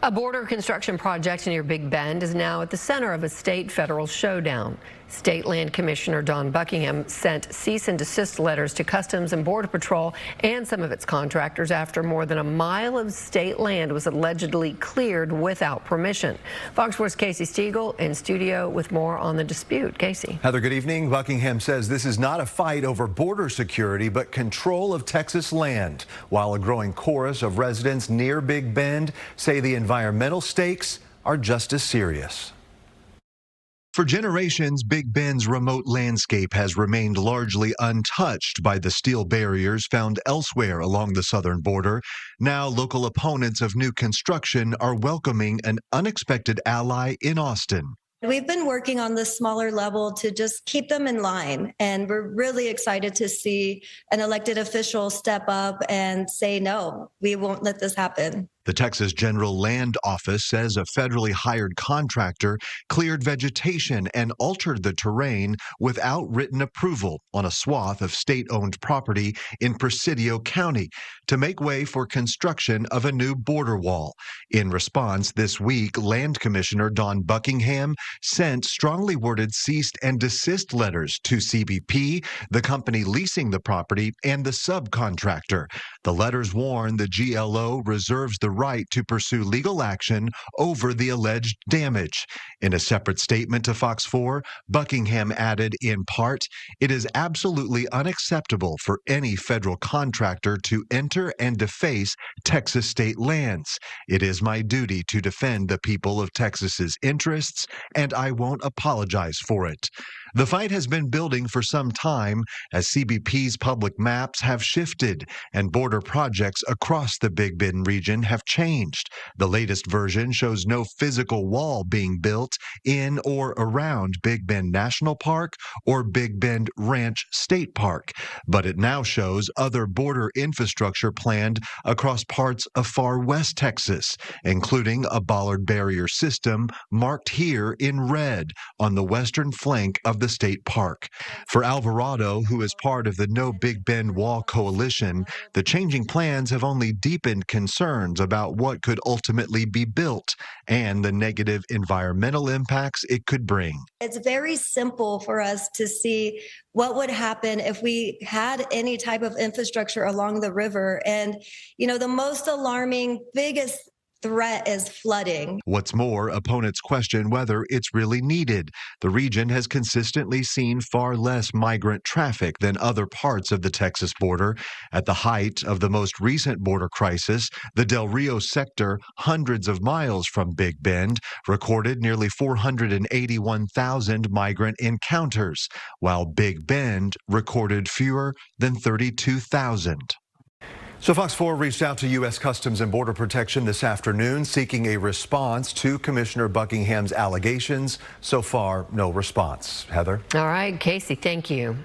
A border construction project near Big Bend is now at the center of a state-federal showdown. State Land Commissioner Dawn Buckingham sent cease-and-desist letters to Customs and Border Patrol and some of its contractors after more than a mile of state land was allegedly cleared without permission. Fox 4's Casey Stiegel in studio with more on the dispute. Casey. Heather, good evening. Buckingham says this is not a fight over border security, but control of Texas land, while a growing chorus of residents near Big Bend say the environmental stakes are just as serious. For generations, Big Bend's remote landscape has remained largely untouched by the steel barriers found elsewhere along the southern border. Now, local opponents of new construction are welcoming an unexpected ally in Austin. We've been working on this smaller level to just keep them in line, and we're really excited to see an elected official step up and say, no, we won't let this happen. The Texas General Land Office says a federally hired contractor cleared vegetation and altered the terrain without written approval on a swath of state-owned property in Presidio County to make way for construction of a new border wall. In response, this week, Land Commissioner Dawn Buckingham sent strongly worded cease-and-desist letters to CBP, the company leasing the property, and the subcontractor. The letters warn the GLO reserves the right to pursue legal action over the alleged damage. In a separate statement to Fox 4, Buckingham added, in part, "It is absolutely unacceptable for any federal contractor to enter and deface Texas state lands. It is my duty to defend the people of Texas's interests, and I won't apologize for it." The fight has been building for some time as CBP's public maps have shifted and border projects across the Big Bend region have changed. The latest version shows no physical wall being built in or around Big Bend National Park or Big Bend Ranch State Park, but it now shows other border infrastructure planned across parts of far west Texas, including a bollard barrier system marked here in red on the western flank of the state park. For Alvarado, who is part of the No Big Bend Wall Coalition, the changing plans have only deepened concerns about what could ultimately be built and the negative environmental impacts it could bring. It's very simple for us to see what would happen if we had any type of infrastructure along the river. And, the most alarming, biggest threat is flooding. What's more, opponents question whether it's really needed. The region has consistently seen far less migrant traffic than other parts of the Texas border. At the height of the most recent border crisis, the Del Rio sector, hundreds of miles from Big Bend, recorded nearly 481,000 migrant encounters, while Big Bend recorded fewer than 32,000. So Fox 4 reached out to U.S. Customs and Border Protection this afternoon seeking a response to Commissioner Buckingham's allegations. So far, no response. Heather? All right, Casey, thank you.